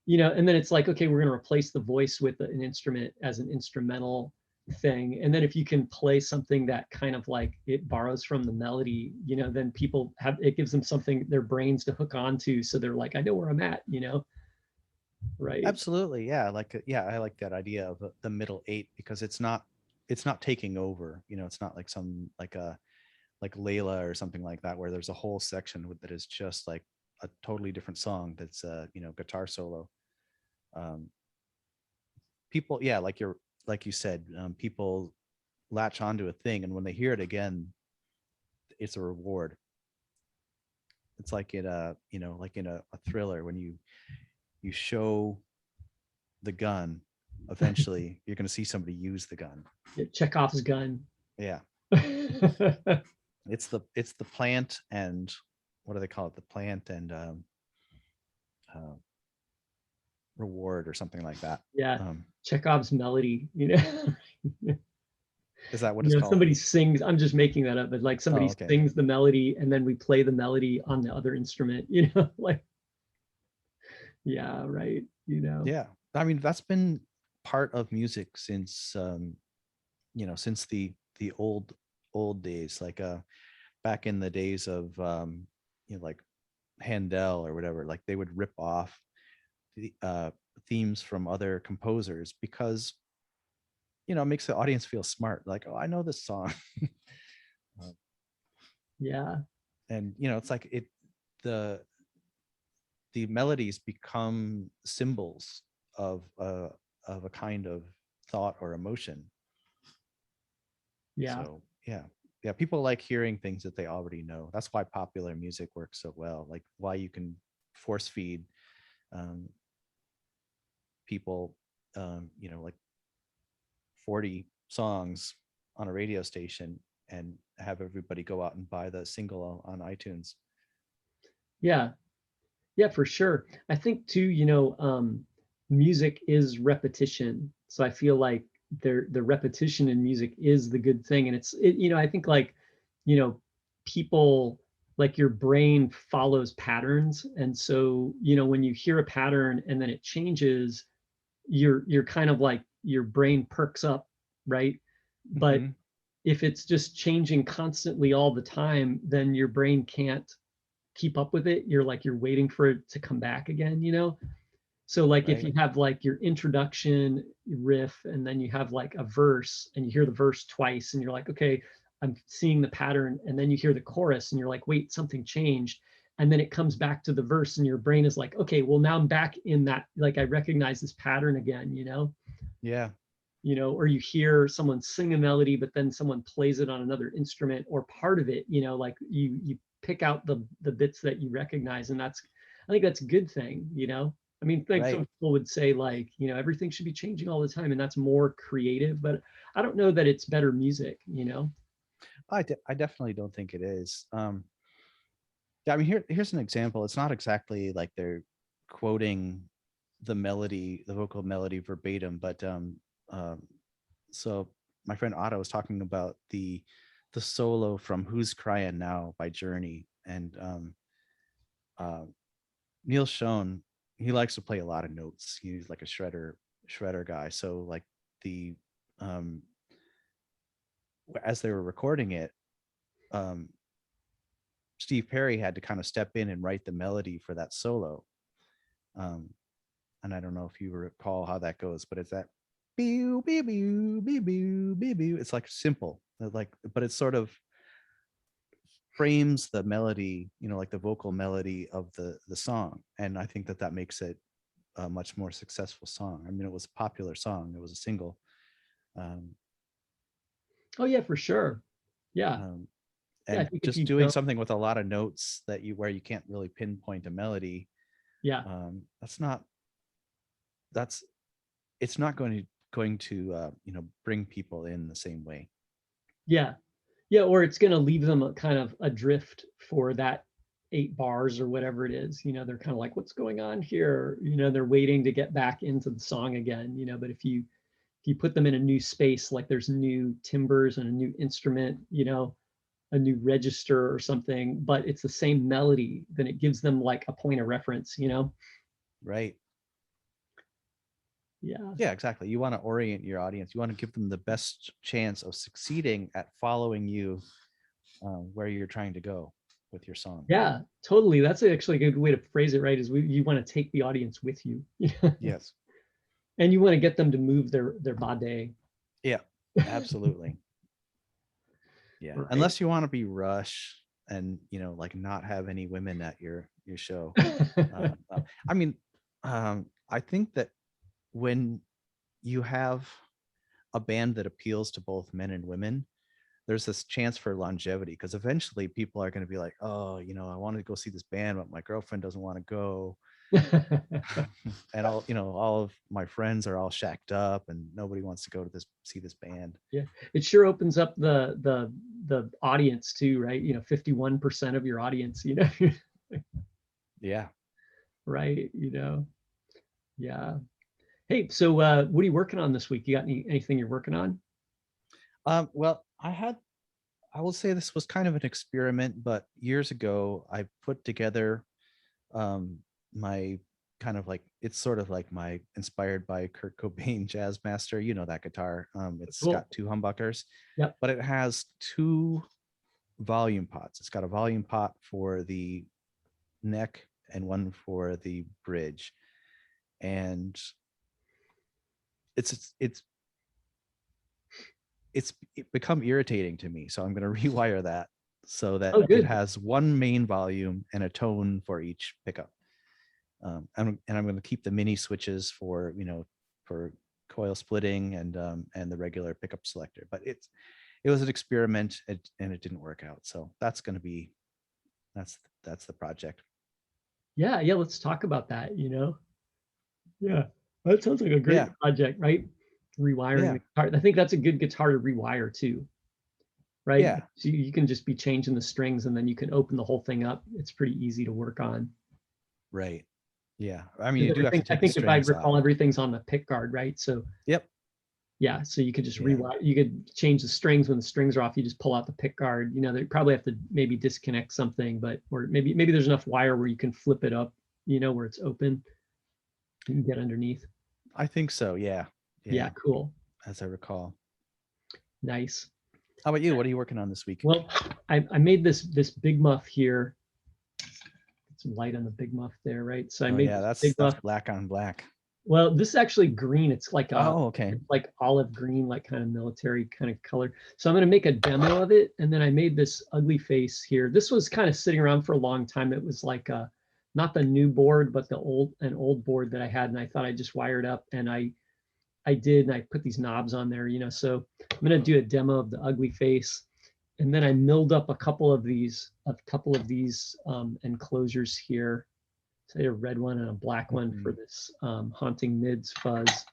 Speaker 1: And then it's like, okay, we're going to replace the voice with an instrument as an instrumental thing. And then if you can play something that kind of like it borrows from the melody, then people have, it gives them something, their brains to hook onto. So they're like, I know where I'm at, right?
Speaker 2: Absolutely, yeah. Like, yeah, I like that idea of the middle eight, because it's not taking over. It's not like some like Layla or something like that, where there's a whole section that is just like a totally different song that's guitar solo. Um, People, yeah, like you said, people latch onto a thing, and when they hear it again, it's a reward. It's like like in a thriller, when you show the gun, eventually you're going to see somebody use the gun.
Speaker 1: Yeah, Chekhov's gun.
Speaker 2: Yeah. It's the plant, and what do they call it? The plant and uh, reward, or something like that.
Speaker 1: Yeah,
Speaker 2: Um,
Speaker 1: Chekhov's melody,
Speaker 2: is that what it's called?
Speaker 1: somebody sings, I'm just making that up, but like
Speaker 2: Oh,
Speaker 1: somebody
Speaker 2: okay.
Speaker 1: sings the melody and then we play the melody on the other instrument, like, yeah, right,
Speaker 2: Yeah. I mean, that's been part of music since, since the old days, like back in the days of, like Handel or whatever. Like, they would rip off the themes from other composers, because it makes the audience feel smart, like, oh, I know this song. Uh,
Speaker 1: yeah,
Speaker 2: and it's like the the melodies become symbols of a kind of thought or emotion.
Speaker 1: yeah,
Speaker 2: So yeah, yeah, people like hearing things that they already know. That's why popular music works so well. Like, why you can force feed, um, people, like 40 songs on a radio station, and have everybody go out and buy the single on iTunes.
Speaker 1: yeah, yeah, for sure. I think too, music is repetition. So I feel like the repetition in music is the good thing. And I think like, you know, people like your brain follows patterns. And so, when you hear a pattern and then it changes, you're kind of like your brain perks up, right? But
Speaker 2: Mm-hmm.
Speaker 1: if it's just changing constantly all the time, then your brain can't keep up with it. You're waiting for it to come back again, So like if
Speaker 2: Right.
Speaker 1: you have like your introduction riff and then you have like a verse and you hear the verse twice and you're like, okay, I'm seeing the pattern, and then you hear the chorus and you're like, wait, something changed. And then it comes back to the verse and your brain is like, okay, well now I'm back in that, like I recognize this pattern again,
Speaker 2: Yeah.
Speaker 1: or you hear someone sing a melody, but then someone plays it on another instrument or part of it, like you pick out the bits that you recognize, and I think that's a good thing, you know. I mean, like
Speaker 2: Right.
Speaker 1: some people would say, like, you know, everything should be changing all the time, and that's more creative. But I don't know that it's better music, you know.
Speaker 2: I definitely don't think it is. Yeah, I mean, here's an example. It's not exactly like they're quoting the melody, the vocal melody verbatim, but um, so my friend Otto was talking about the solo from "Who's Crying Now" by Journey, and uh, Neil Schon, he likes to play a lot of notes. He's like a shredder guy. So like the um, as they were recording it, um, Steve Perry had to kind of step in and write the melody for that solo. Um, and I don't know if you recall how that goes, but it's that beep beep beep beep beep beep. It's like simple, like, but it's sort of frames the melody, you know, like the vocal melody of the song, and I think that makes it a much more successful song. I mean, it was a popular song; it was a single, um,
Speaker 1: Oh yeah, for sure. Yeah,
Speaker 2: um,
Speaker 1: yeah. I
Speaker 2: and
Speaker 1: think if
Speaker 2: just
Speaker 1: you
Speaker 2: doing
Speaker 1: don't,
Speaker 2: something with a lot of notes that you where you can't really pinpoint a melody.
Speaker 1: yeah,
Speaker 2: That's not that's it's not going to you know, bring people in the same way.
Speaker 1: yeah, yeah, or it's going to leave them kind of adrift for that 8 bars or whatever it is. You know, they're kind of like, what's going on here? You know, they're waiting to get back into the song again. You know, but if you put them in a new space, like there's new timbres and a new instrument, you know, a new register or something, but it's the same melody, then it gives them like a point of reference, you know?
Speaker 2: Right.
Speaker 1: Yeah.
Speaker 2: Yeah, exactly. You want to orient your audience. You want to give them the best chance of succeeding at following you where you're trying to go with your song.
Speaker 1: Yeah, totally. That's actually a good way to phrase it, right? Is you want to take the audience with you.
Speaker 2: Yes.
Speaker 1: And you want to get them to move their body.
Speaker 2: Yeah, absolutely. Yeah.
Speaker 1: Right.
Speaker 2: Unless you want to be Rush and, you know, like not have any women at your show. I mean, I think that when you have a band that appeals to both men and women, there's this chance for longevity, because eventually people are going to be like, oh, you know, I want to go see this band, but my girlfriend doesn't want to go. And all, you know, all of my friends are all shacked up and nobody wants to go to see this band.
Speaker 1: Yeah, it sure opens up the audience too, right? You know, 51% of your audience, you know.
Speaker 2: Yeah.
Speaker 1: Right, you know. Yeah. Hey, so what are you working on this week? You got anything you're working on?
Speaker 2: Well, I will say this was kind of an experiment, but years ago I put together um my kind of like, it's sort of like my inspired by Kurt Cobain Jazz Master, you know, that guitar. It's
Speaker 1: Cool.
Speaker 2: got two humbuckers,
Speaker 1: Yep.
Speaker 2: but it has two volume pots. It's got a volume pot for the neck and one for the bridge. And it's it's become irritating to me. So I'm going to rewire that so that
Speaker 1: Oh,
Speaker 2: it
Speaker 1: good.
Speaker 2: has one main volume and a tone for each pickup. And I'm going to keep the mini switches for, you know, for coil splitting and the regular pickup selector. But it was an experiment, and it didn't work out. So that's going to be that's the project.
Speaker 1: Yeah, yeah, let's talk about that, you know. Yeah. That sounds like a great
Speaker 2: Yeah,
Speaker 1: project, right? Rewiring
Speaker 2: yeah,
Speaker 1: the guitar. I think that's a good guitar to rewire too, right?
Speaker 2: yeah.
Speaker 1: So you can just be changing the strings and then you can open the whole thing up. It's pretty easy to work on.
Speaker 2: Right. Yeah. I mean,
Speaker 1: Because
Speaker 2: you do have to
Speaker 1: I
Speaker 2: take the
Speaker 1: think if I
Speaker 2: strings off.
Speaker 1: recall, everything's on the pick guard, right? So
Speaker 2: Yep.
Speaker 1: yeah, so you could just
Speaker 2: Yeah.
Speaker 1: rewire. You could change the strings when the strings are off. You just pull out the pick guard. You know, they probably have to maybe disconnect something, but or maybe there's enough wire where you can flip it up. You know, where it's open, you can get underneath.
Speaker 2: I think so. Yeah.
Speaker 1: Yeah,
Speaker 2: Yeah.
Speaker 1: cool,
Speaker 2: As I recall.
Speaker 1: nice.
Speaker 2: How about you? What are you working on this week?
Speaker 1: Well, I made this big muff here. Get some light on the big muff there, right? So I
Speaker 2: Oh
Speaker 1: made
Speaker 2: yeah,
Speaker 1: this big
Speaker 2: that's
Speaker 1: muff.
Speaker 2: black on black.
Speaker 1: Well, this is actually green. It's like
Speaker 2: Oh, okay.
Speaker 1: it's like olive green, like kind of military kind of color. So I'm going to make a demo of it. And then I made this ugly face here. This was kind of sitting around for a long time. It was like not the new board, but an old board that I had. And I thought I just wired up, and I did. And I put these knobs on there, you know, so I'm going to do a demo of the ugly face. And then I milled up a couple of these enclosures here. So a red one and a black one for this haunting mids fuzz.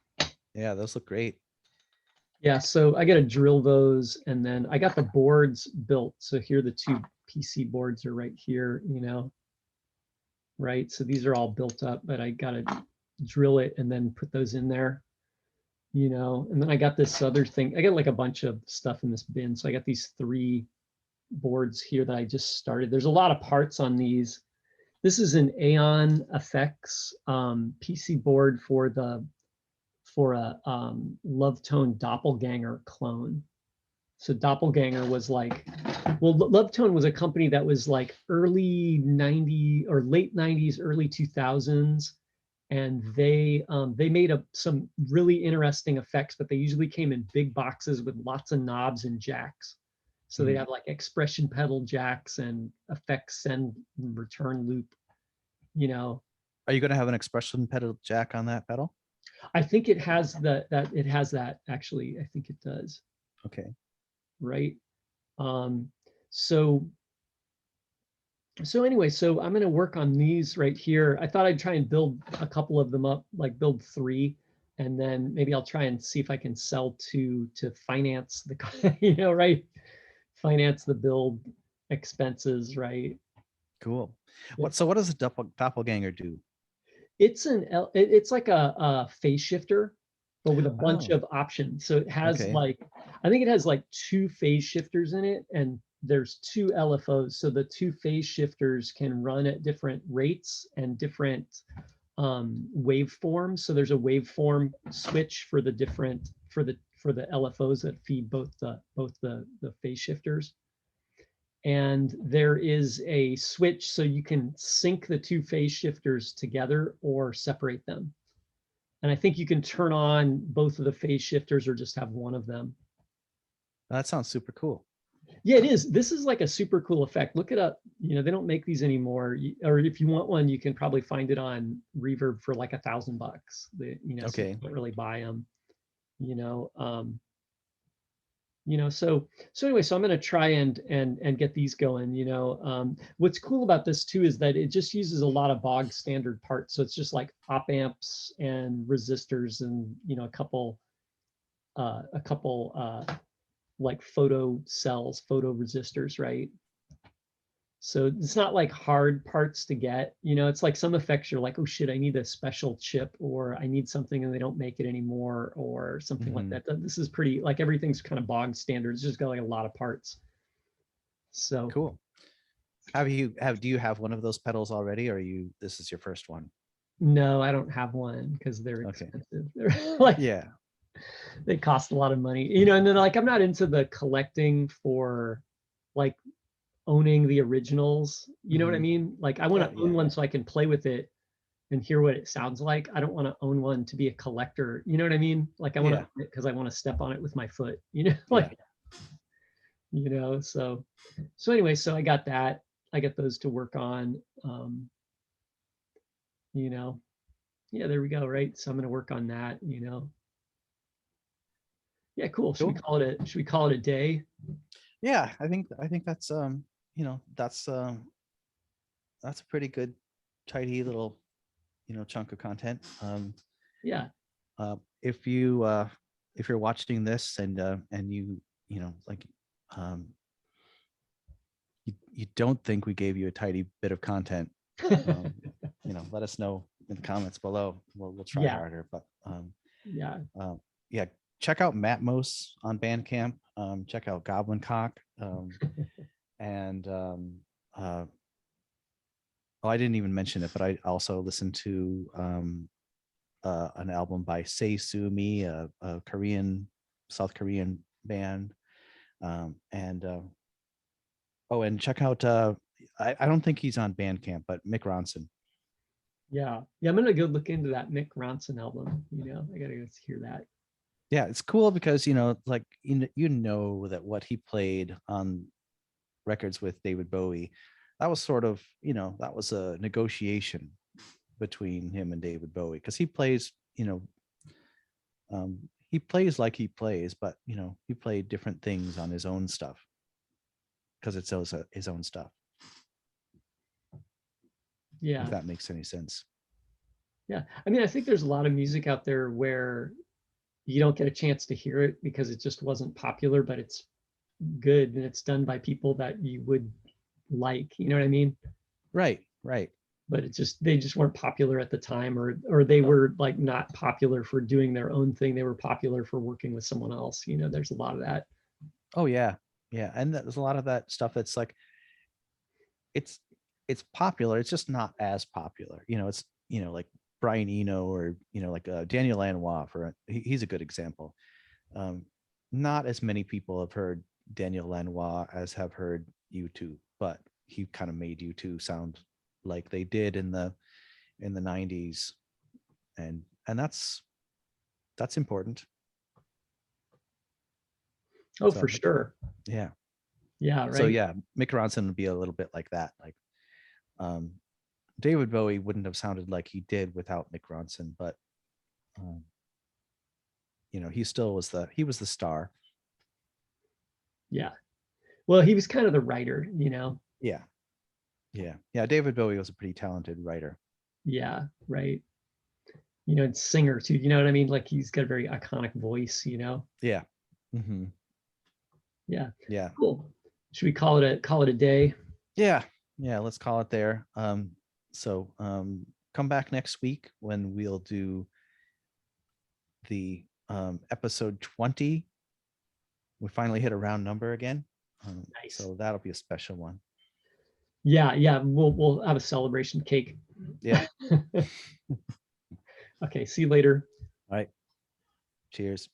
Speaker 2: Yeah, those look great.
Speaker 1: Yeah, so I got to drill those, and then I got the boards built. So here the two PC boards are right here, right? So these are all built up, but I got to drill it and then put those in there, And then I got this other thing. I got like a bunch of stuff in this bin. So I got these 3 boards here that I just started. There's a lot of parts on these. This is an Aeon Effects PC board for a Love Tone Doppelganger clone. So Doppelganger was like, Love Tone was a company that was like early 90s or late 90s, early 2000s. And they made some really interesting effects, but they usually came in big boxes with lots of knobs and jacks. So they have like expression pedal jacks and effects send and return loop,
Speaker 2: Are you going to have an expression pedal jack on that pedal?
Speaker 1: I think it has that actually. I think it does.
Speaker 2: Okay.
Speaker 1: Right. So anyway, so I'm going to work on these right here. I thought I'd try and build a couple of them up, like build 3, and then maybe I'll try and see if I can sell 2 to finance the, right? Finance the build expenses, right?
Speaker 2: Cool. What does a doppelganger do?
Speaker 1: It's like a phase shifter, but with a bunch of options. So it has I think it has like 2 phase shifters in it, and there's 2 LFOs. So the 2 phase shifters can run at different rates and different waveforms. So there's a waveform switch for the different for the LFOs that feed both the phase shifters. And there is a switch so you can sync the 2 phase shifters together or separate them. And I think you can turn on both of the phase shifters or just have one of them.
Speaker 2: That sounds super cool.
Speaker 1: Yeah, it is. This is like a super cool effect. Look it up. They don't make these anymore. Or if you want one, you can probably find it on Reverb for like $1,000. Okay. So you can't really buy them. So anyway, so I'm going to try and get these going. What's cool about this too is that it just uses a lot of bog standard parts. So it's just like op amps and resistors and a couple like photo cells, photo resistors, right? So it's not like hard parts to get. It's like some effects you're like, oh shit, I need a special chip, or I need something and they don't make it anymore, or something like that. This is pretty, like everything's kind of bog standard. It's just got like a lot of parts. So
Speaker 2: cool. Do you have one of those pedals already, or this is your first one?
Speaker 1: No, I don't have one because they're expensive. They're like, they cost a lot of money, and then like I'm not into the collecting for like owning the originals. You know what I mean? Like I want to own one so I can play with it and hear what it sounds like. I don't want to own one to be a collector. You know what I mean? Like I want to own it because I want to step on it with my foot, like, so anyway, so I got that. I got those to work on. Yeah, there we go. Right. So I'm going to work on that, Yeah, cool. Should we call it a day?
Speaker 2: Yeah, I think that's that's a pretty good tidy little chunk of content.
Speaker 1: Yeah.
Speaker 2: If you're watching this and you you don't think we gave you a tidy bit of content, let us know in the comments below. We'll try harder, but check out Matmos on Bandcamp. Check out Goblin Cock, and I didn't even mention it, but I also listened to an album by Say Sue Me, a South Korean band, and check out I don't think he's on Bandcamp, but Mick Ronson.
Speaker 1: Yeah, I'm gonna go look into that Mick Ronson album. I gotta go hear that.
Speaker 2: Yeah, it's cool because like that what he played on records with David Bowie, that was sort of that was a negotiation between him and David Bowie, because he plays he plays like he plays, but he played different things on his own stuff. because it's his own stuff.
Speaker 1: Yeah.
Speaker 2: If that makes any sense.
Speaker 1: Yeah. I mean, I think there's a lot of music out there where you don't get a chance to hear it because it just wasn't popular, but it's good and it's done by people that you would like, you know what I mean?
Speaker 2: Right.
Speaker 1: But they just weren't popular at the time, or they were like not popular for doing their own thing. They were popular for working with someone else. You know, there's a lot of that.
Speaker 2: Oh yeah. And there's a lot of that stuff that's like, it's popular. It's just not as popular. It's, like Brian Eno, or, like Daniel Lanois, he's a good example. Not as many people have heard Daniel Lanois as have heard U2, but he kind of made U2 sound like they did in the 90s. And that's important.
Speaker 1: Oh,
Speaker 2: So,
Speaker 1: for sure.
Speaker 2: Yeah.
Speaker 1: Yeah. Right.
Speaker 2: So yeah, Mick Ronson would be a little bit like that. Like, David Bowie wouldn't have sounded like he did without Mick Ronson, but he still was the star.
Speaker 1: Yeah. Well, he was kind of the writer,
Speaker 2: Yeah. David Bowie was a pretty talented writer.
Speaker 1: Yeah. Right. And singer too. You know what I mean? Like he's got a very iconic voice.
Speaker 2: Yeah. Mm-hmm.
Speaker 1: Yeah.
Speaker 2: Yeah.
Speaker 1: Cool. Should we call it a day?
Speaker 2: Yeah. Let's call it there. So come back next week when we'll do the episode 20. We finally hit a round number again.
Speaker 1: Nice.
Speaker 2: So that'll be a special one.
Speaker 1: Yeah. We'll have a celebration cake.
Speaker 2: Yeah.
Speaker 1: Okay. See you later.
Speaker 2: All right. Cheers.